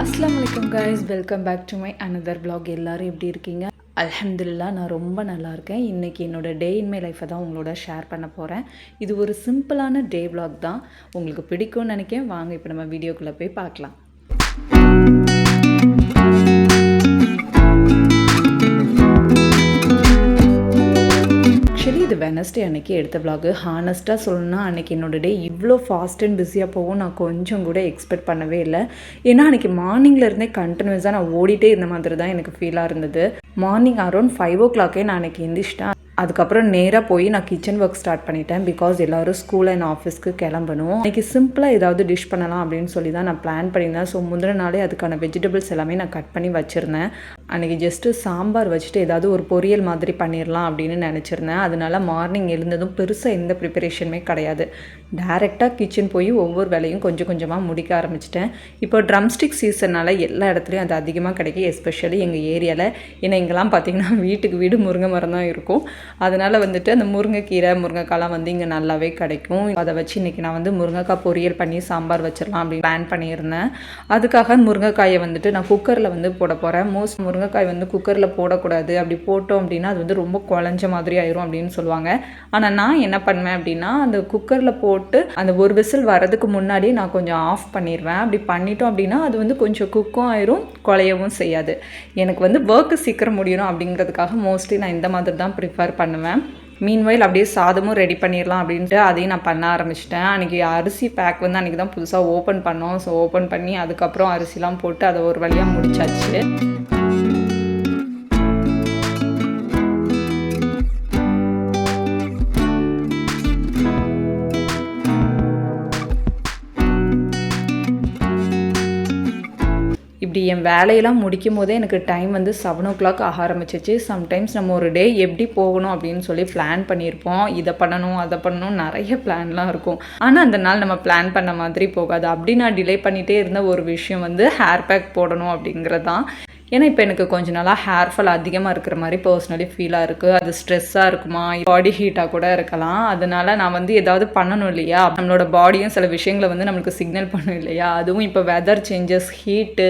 அஸ்ஸலாமு அலைக்கும் guys, welcome back to my another vlog. எல்லோரும் எப்படி இருக்கீங்க? அல்ஹம்துலில்லாஹ் நான் ரொம்ப நல்லா இருக்கேன். இன்றைக்கி என்னோடய டே இன் மை லைஃப்பை தான் உங்களோட ஷேர் பண்ண போகிறேன். இது ஒரு சிம்பிளான டே vlog தான். உங்களுக்கு பிடிக்கும்னு நினைக்கிறேன். வாங்க இப்போ நம்ம வீடியோக்குள்ளே போய் பார்க்கலாம். ஆக்சுவலி இது வெனஸ்டே அன்றைக்கி எடுத்த விலாகு. ஹானஸ்ட்டாக சொல்லணும்னா அன்றைக்கி என்னோடய டே இவ்வளோ ஃபாஸ்ட் அண்ட் பிஸியாக போகும் நான் கொஞ்சம் கூட எக்ஸ்பெக்ட் பண்ணவே இல்லை. ஏன்னா அன்றைக்கி மார்னிங்லேருந்தே கண்டினியூஸாக நான் ஓடிட்டே இருந்த மாதிரி தான் எனக்கு ஃபீலாக இருந்தது. மார்னிங் அரௌண்ட் 5 o'clock நான் அன்றைக்கி எந்திரிச்சிட்டேன். அதுக்கப்புறம் நேராக போய் நான் கிச்சன் ஒர்க் ஸ்டார்ட் பண்ணிட்டேன். பிகாஸ் எல்லோரும் ஸ்கூல் அண்ட் ஆஃபீஸ்க்கு கிளம்பணும். இன்றைக்கி சிம்பிளாக ஏதாவது டிஷ் பண்ணலாம் அப்படின்னு சொல்லி தான் நான் பிளான் பண்ணியிருந்தேன். ஸோ முந்தின நாளே அதுக்கான வெஜிடபிள்ஸ் எல்லாமே நான் கட் பண்ணி வச்சுருந்தேன். அன்றைக்கி ஜஸ்ட்டு சாம்பார் வச்சுட்டு ஏதாவது ஒரு பொரியல் மாதிரி பண்ணிடலாம் அப்படின்னு நினச்சிருந்தேன். அதனால மார்னிங் எழுந்ததும் பெருசாக எந்த ப்ரிப்பரேஷனுமே கிடையாது. டேரெக்டாக கிச்சன் போய் ஒவ்வொரு வேலையும் கொஞ்சம் கொஞ்சமாக முடிக்க ஆரம்பிச்சிட்டேன். இப்போ ட்ரம்ஸ்டிக் சீசனால் எல்லா இடத்துலையும் அது அதிகமாக கிடைக்கும். எஸ்பெஷலி எங்கள் ஏரியாவில். ஏன்னா இங்கெல்லாம் பார்த்திங்கன்னா வீட்டுக்கு வீடு முருங்கை மரம் தான் இருக்கும். அதனால் வந்துட்டு அந்த முருங்கைக்கீரை முருங்கைக்காலாம் வந்து இங்கே நல்லாவே கிடைக்கும். அதை வச்சு இன்றைக்கி நான் வந்து முருங்கைக்காய் பொரியல் பண்ணி சாம்பார் வச்சிடலாம் அப்படின்னு பிளான் பண்ணியிருந்தேன். அதுக்காக முருங்கைக்காயை வந்துட்டு நான் குக்கரில் வந்து போட போகிறேன். மோஸ்ட் முருங்கைக்காய் வந்து குக்கரில் போடக்கூடாது. அப்படி போட்டோம் அப்படின்னா அது வந்து ரொம்ப குழஞ்ச மாதிரி ஆயிரும் அப்படின்னு சொல்லுவாங்க. ஆனால் நான் என்ன பண்ணுவேன் அப்படின்னா அந்த குக்கரில் போட்டு அந்த ஒரு விசில் வரதுக்கு முன்னாடி நான் கொஞ்சம் ஆஃப் பண்ணிடுவேன். அப்படி பண்ணிட்டோம் அப்படின்னா அது வந்து கொஞ்சம் குக்கும் ஆயிரும், குழையவும் செய்யாது. எனக்கு வந்து ஒர்க்கு சீக்கிரம் முடியணும் அப்படிங்கிறதுக்காக மோஸ்ட்லி நான் இந்த மாதிரி தான் ப்ரிஃபர் பண்ணுவேன். மீன்வைல் அப்படியே சாதமும் ரெடி பண்ணிடலாம் அப்படின்ட்டு அதையும் நான் பண்ண ஆரம்பிச்சிட்டேன். அன்றைக்கி அரிசி பேக் வந்து அன்றைக்கி தான் புதுசாக ஓப்பன் பண்ணோம். ஸோ ஓப்பன் பண்ணி அதுக்கப்புறம் அரிசிலாம் போட்டு அதை ஒரு வழியாக முடிச்சாச்சு. இப்படி என் வேலையெல்லாம் முடிக்கும் போதே எனக்கு டைம் வந்து 7 o'clock ஆக ஆரம்பிச்சிச்சு. சம்டைம்ஸ் நம்ம ஒரு டே எப்படி போகணும் அப்படின்னு சொல்லி பிளான் பண்ணியிருப்போம். இதை பண்ணணும் அதை பண்ணணும் நிறைய பிளான்லாம் இருக்கும். ஆனால் அந்த நாள் நம்ம பிளான் பண்ண மாதிரி போகாது. அப்படி நான் டிலே பண்ணிகிட்டே இருந்த ஒரு விஷயம் வந்து ஹேர் பேக் போடணும் அப்படிங்கிறது தான். ஏன்னா இப்போ எனக்கு கொஞ்ச நாளாக ஹேர் ஃபால் அதிகமாக இருக்கிற மாதிரி பர்சனலி ஃபீலாக இருக்குது. அது ஸ்ட்ரெஸ்ஸாக இருக்குமா, பாடி ஹீட்டாக கூட இருக்கலாம். அதனால நான் வந்து ஏதாவது பண்ணணும் இல்லையா, நம்மளோட பாடியும் சில விஷயங்களை வந்து நம்மளுக்கு சிக்னல் பண்ணும் இல்லையா. அதுவும் இப்போ வெதர் சேஞ்சஸ், ஹீட்டு,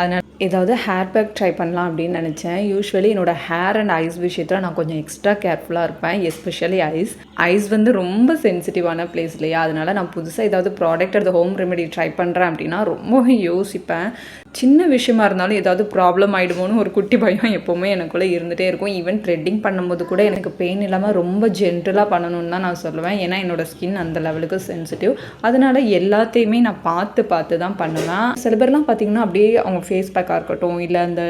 அதனால் ஏதாவது ஹேர் பேக் ட்ரை பண்ணலாம் அப்படின்னு நினச்சேன். யூஸ்வலி என்னோடய ஹேர் அண்ட் ஐஸ் விஷயத்தில் நான் கொஞ்சம் எக்ஸ்ட்ரா கேர்ஃபுல்லாக இருப்பேன். எஸ்பெஷலி ஐஸ் வந்து ரொம்ப சென்சிட்டிவான பிளேஸ் இல்லையா. அதனால் நான் புதுசாக ஏதாவது ப்ராடக்ட் அது ஹோம் ரெமெடி ட்ரை பண்ணுறேன் அப்படின்னா ரொம்பவே யோசிப்பேன். சின்ன விஷயமா இருந்தாலும் ஏதாவது ப்ராப்ளம் ஆகிடுமோன்னு ஒரு குட்டி பயம் எப்போவுமே எனக்குள்ளே இருந்துகிட்டே இருக்கும். ஈவன் த்ரெட்டிங் பண்ணும்போது கூட எனக்கு பெயின் இல்லாமல் ரொம்ப ஜென்டலாக பண்ணணும்னு தான் நான் சொல்லுவேன். ஏன்னா என்னோடய ஸ்கின் அந்த லெவலுக்கு சென்சிட்டிவ். அதனால் எல்லாத்தையுமே நான் பார்த்து தான் பண்ணுவேன். சில பேர்லாம் பார்த்திங்கன்னா அப்படியே அவங்க ஃபேஸ் பேக்காக இருக்கட்டும், இல்லை அந்த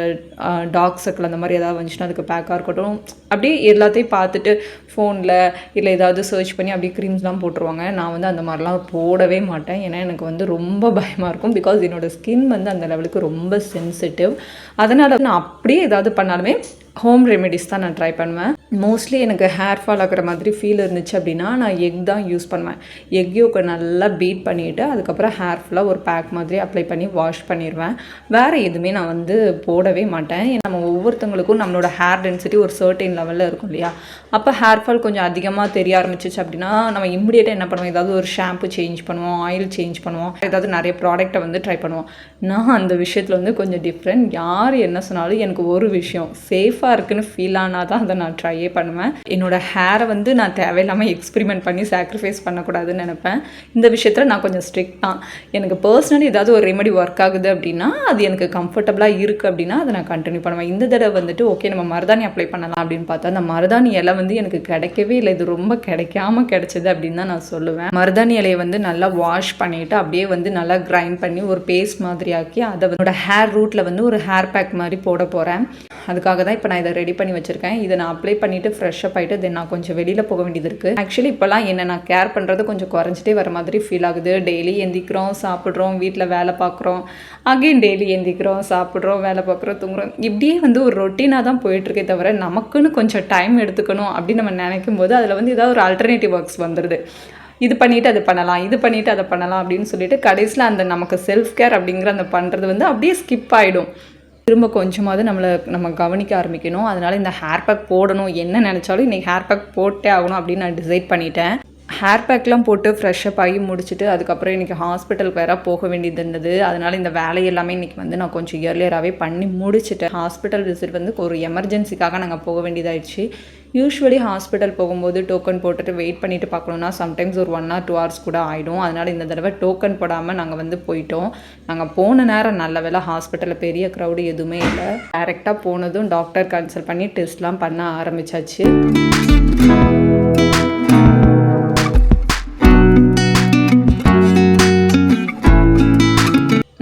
டார்க் சர்க்கிள் அந்த மாதிரி ஏதாவது வந்துச்சுன்னா அதுக்கு பேக்காக இருக்கட்டும், அப்படியே எல்லாத்தையும் பார்த்துட்டு ஃபோனில் இல்லை ஏதாவது சர்ச் பண்ணி அப்படியே க்ரீம்ஸ்லாம் போட்டுருவாங்க. நான் வந்து அந்த மாதிரிலாம் போடவே மாட்டேன். ஏன்னா எனக்கு வந்து ரொம்ப பயமாக இருக்கும். பிகாஸ் என்னோடய ஸ்கின் வந்து அந்த லெவலுக்கு ரொம்ப சென்சிட்டிவ். அதனால் நான் அப்படியே ஏதாவது பண்ணாலுமே ஹோம் ரெமெடிஸ் தான் நான் ட்ரை பண்ணுவேன். மோஸ்ட்லி எனக்கு ஹேர் ஃபால் ஆகிற மாதிரி ஃபீல் இருந்துச்சு அப்படின்னா நான் எக் தான் யூஸ் பண்ணுவேன். எக் யோக்கை நல்லா பீட் பண்ணிவிட்டு அதுக்கப்புறம் ஹேர் ஃபுல்லாக ஒரு பேக் மாதிரி அப்ளை பண்ணி வாஷ் பண்ணிடுவேன். வேறு எதுவுமே நான் வந்து போடவே மாட்டேன். நம்ம ஒவ்வொருத்தவங்களுக்கும் நம்மளோட ஹேர் டென்சிட்டி ஒரு சர்டைன் லெவலில் இருக்கும் இல்லையா. அப்போ ஹேர் ஃபால் கொஞ்சம் அதிகமாக தெரிய ஆரம்பிச்சிச்சு அப்படின்னா நம்ம இம்மிடியேட்டாக என்ன பண்ணுவோம், ஏதாவது ஒரு ஷாம்பு சேஞ்ச் பண்ணுவோம், ஆயில் சேஞ்ச் பண்ணுவோம், ஏதாவது நிறைய ப்ராடக்ட்டை வந்து ட்ரை பண்ணுவோம். நான் அந்த விஷயத்தில் வந்து கொஞ்சம் டிஃப்ரெண்ட். யார் என்ன சொன்னாலும் எனக்கு ஒரு விஷயம் சேஃபாக இருக்குன்னு ஃபீல் ஆனால் தான் அதை நான் ட்ரையே பண்ணுவேன். என்னோடய ஹேரை வந்து நான் தேவையில்லாமல் எக்ஸ்பெரிமெண்ட் பண்ணி சாக்ரிஃபைஸ் பண்ணக்கூடாதுன்னு நினைப்பேன். இந்த விஷயத்தில் நான் கொஞ்சம் ஸ்ட்ரிக்ட் தான். எனக்கு பர்சனலி ஏதாவது ஒரு ரெமெடி ஒர்க் ஆகுது அப்படின்னா அது எனக்கு கம்ஃபர்டபுளாக இருக்குது அப்படின்னா அதை நான் கண்டினியூ பண்ணுவேன். இந்த தடவை வந்துட்டு ஓகே நம்ம மருதாணி அப்ளை பண்ணலாம் அப்படின்னு பார்த்தா அந்த மருதாணி இலை வந்து எனக்கு கிடைக்கவே இல்லை. இது ரொம்ப கிடைக்காம கிடைச்சது அப்படின்னு தான் நான் சொல்லுவேன். மருதாணி இலையை வந்து நல்லா வாஷ் பண்ணிவிட்டு அப்படியே வந்து நல்லா கிரைண்ட் பண்ணி ஒரு பேஸ்ட் மாதிரி ஆக்கி அதை என்னோட ஹேர் ரூட்டில் வந்து ஒரு ஹேர் பேக் மாதிரி போட போகிறேன். அதுக்காக தான் இப்போ நான் இதை ரெடி பண்ணி வச்சுருக்கேன். இதை நான் அப்ளை பண்ணிவிட்டு ஃப்ரெஷ்ஷப் ஆகிட்டு தென் நான் கொஞ்சம் வெளியில் போக வேண்டியது இருக்குது. ஆக்சுவலி இப்போலாம் என்ன நான் கேர் பண்ணுறது கொஞ்சம் குறைஞ்சிட்டே வர மாதிரி ஃபீல் ஆகுது. டெய்லி எந்திக்கிறோம், சாப்பிட்றோம், வீட்டில் வேலை பார்க்குறோம், அகெயின் டெய்லி எந்திக்கிறோம், சாப்பிட்றோம், வேலை பார்க்குறோம், தூங்குறோம். இப்படியே வந்து ஒரு ரொட்டீனாக தான் போயிட்டுருக்கே தவிர நமக்குன்னு கொஞ்சம் டைம் எடுத்துக்கணும் அப்படின்னு நம்ம நினைக்கும் போது அதில் வந்து ஏதாவது ஒரு ஆல்டர்னேட்டிவ் ஒர்க்ஸ் வந்துடுது. இது பண்ணிவிட்டு அது பண்ணலாம், இது பண்ணிவிட்டு அதை பண்ணலாம் அப்படின்னு சொல்லிட்டு கடைசியில் அந்த நமக்கு செல்ஃப் கேர் அப்படிங்கிற அந்த பண்ணுறது வந்து அப்படியே ஸ்கிப் ஆகிடும். திரும்ப கொஞ்சமாவது நம்ம கவனிக்க ஆரம்பிக்கணும். அதனால் இந்த ஹேர் பேக் போடணும் என்ன நினச்சாலும் இன்றைக்கி ஹேர் பேக் போட்டே ஆகணும் அப்படின்னு நான் டிசைட் பண்ணிட்டேன். ஹேர் பேக்லாம் போட்டு ஃப்ரெஷ்அப் ஆகி முடிச்சுட்டு அதுக்கப்புறம் இன்றைக்கி ஹாஸ்பிட்டலுக்கு வேறு போக வேண்டியது இருந்தது. அதனால் இந்த வேலை எல்லாமே இன்றைக்கி வந்து நான் கொஞ்சம் இயர்லியராகவே பண்ணி முடிச்சுட்டேன். ஹாஸ்பிட்டல் விசிட் வந்து ஒரு எமர்ஜென்சிக்காக நாங்கள் போக வேண்டியதாகிடுச்சு. யூஸ்வலி ஹாஸ்பிட்டல் போகும்போது டோக்கன் போட்டுட்டு வெயிட் பண்ணிவிட்டு பார்க்கணுன்னா சம்டைம்ஸ் ஒரு 1 or 2 hours கூட ஆகிடும். அதனால் இந்த தடவை டோக்கன் போடாமல் நாங்கள் வந்து போயிட்டோம். நாங்கள் போன நேரம் நல்ல வேளை ஹாஸ்பிட்டலில் பெரிய க்ரௌடு எதுவுமே இல்லை. டைரெக்டாக போனதும் டாக்டர் கன்சல்ட் பண்ணி டெஸ்ட்லாம் பண்ண ஆரம்பித்தாச்சு.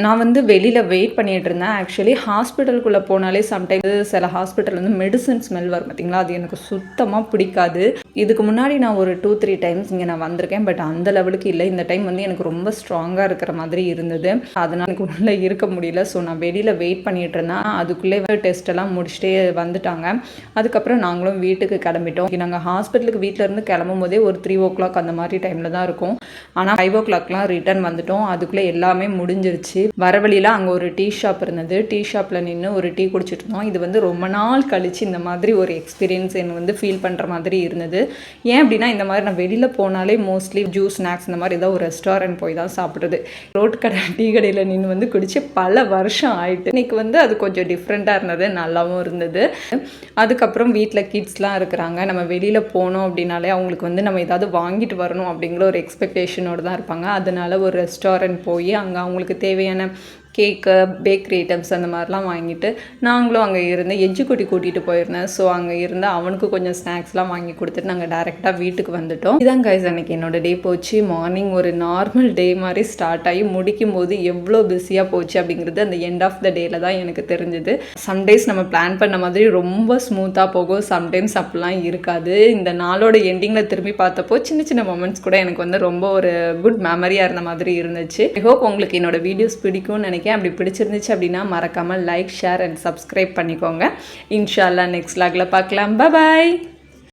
நான் வந்து வெளியில் வெயிட் பண்ணிகிட்டு இருந்தேன். ஆக்சுவலி ஹாஸ்பிட்டலுக்குள்ளே போனாலே சம்டைம்ஸ் சில ஹாஸ்பிட்டல் வந்து மெடிசன் ஸ்மெல் வரும் பார்த்திங்களா, அது எனக்கு சுத்தமாக பிடிக்காது. இதுக்கு முன்னாடி நான் ஒரு 2-3 டைம்ஸ் இங்கே நான் வந்திருக்கேன். பட் அந்த லெவலுக்கு இல்லை. இந்த டைம் வந்து எனக்கு ரொம்ப ஸ்ட்ராங்காக இருக்கிற மாதிரி இருந்தது. அதனால் எனக்கு உள்ளே இருக்க முடியல. ஸோ நான் வெளியில் வெயிட் பண்ணிகிட்டு இருந்தேன். அதுக்குள்ளே டெஸ்ட் எல்லாம் முடிச்சுட்டே வந்துட்டாங்க. அதுக்கப்புறம் நாங்களும் வீட்டுக்கு கிளம்பிட்டோம். நாங்கள் ஹாஸ்பிட்டலுக்கு வீட்டிலேருந்து கிளம்பும் போதே ஒரு 3 o'clock அந்த மாதிரி டைமில் தான் இருக்கும். ஆனால் 5 o'clockலாம் ரிட்டர்ன் வந்துட்டோம். அதுக்குள்ளே எல்லாமே முடிஞ்சிருச்சு. வர வழியில் அங்கே ஒரு டீ ஷாப் இருந்தது. டீ ஷாப்பில் நின்று ஒரு டீ குடிச்சிட்டு இருந்தோம். இது வந்து ரொம்ப நாள் கழித்து இந்த மாதிரி ஒரு எக்ஸ்பீரியன்ஸ் எனக்கு வந்து ஃபீல் பண்ணுற மாதிரி இருந்தது. ஏன் அப்படின்னா இந்த மாதிரி நான் வெளியில் போனாலே மோஸ்ட்லி ஜூஸ் ஸ்நாக்ஸ் இந்த மாதிரி ஏதாவது ஒரு ரெஸ்டாரண்ட் போய் தான் சாப்பிட்றது. ரோட்டு கடை டீ கடையில் நின்று வந்து குடித்து பல வருஷம் ஆகிட்டு. இன்றைக்கி வந்து அது கொஞ்சம் டிஃப்ரெண்ட்டாக இருந்தது, நல்லாவும் இருந்தது. அதுக்கப்புறம் வீட்டில் கிட்ஸ்லாம் இருக்கிறாங்க. நம்ம வெளியில் போனோம் அப்படின்னாலே அவங்களுக்கு வந்து நம்ம ஏதாவது வாங்கிட்டு வரணும் அப்படிங்கிற ஒரு எக்ஸ்பெக்டேஷனோடு தான் இருப்பாங்க. அதனால் ஒரு ரெஸ்டாரண்ட் போய் அங்கே அவங்களுக்கு தேவையான கேக்கு, பேக்கரி ஐட்டம்ஸ் அந்த மாதிரிலாம் வாங்கிட்டு நாங்களும் அங்கே இருந்து எஜ்ஜுக்குட்டி கூட்டிகிட்டு போயிருந்தேன். ஸோ அங்கே இருந்து அவனுக்கு கொஞ்சம் ஸ்நாக்ஸ்லாம் வாங்கி கொடுத்துட்டு நாங்கள் டேரெக்டாக வீட்டுக்கு வந்துட்டோம். இதான் கைஸ் அன்றைக்கி என்னோடய டே போச்சு. மார்னிங் ஒரு நார்மல் டே மாதிரி ஸ்டார்ட் ஆகி முடிக்கும் போது எவ்வளோ பிஸியாக போச்சு அப்படிங்கிறது அந்த எண்ட் ஆஃப் த டேயில் தான் எனக்கு தெரிஞ்சுது. சம்டேஸ் நம்ம பிளான் பண்ண மாதிரி ரொம்ப ஸ்மூத்தாக போகும், சம்டைம்ஸ் அப்படிலாம் இருக்காது. இந்த நாளோட எண்டிங்கில் திரும்பி பார்த்தப்போ சின்ன சின்ன மொமெண்ட்ஸ் கூட எனக்கு வந்து ரொம்ப ஒரு குட் மெமரியாக இருந்த மாதிரி இருந்துச்சு. ஐ ஹோப் உங்களுக்கு என்னோடய வீடியோஸ் பிடிக்கும்னு நினைக்கிறேன். அப்படி பிடிச்சிருந்துச்சு அப்படின்னா மறக்காமல் லைக், ஷேர் அண்ட் சப்ஸ்கிரைப் பண்ணிக்கோங்க. இன்ஷா அல்லாஹ் நெக்ஸ்ட் வ்ளாகில் பார்க்கலாம். பாய்.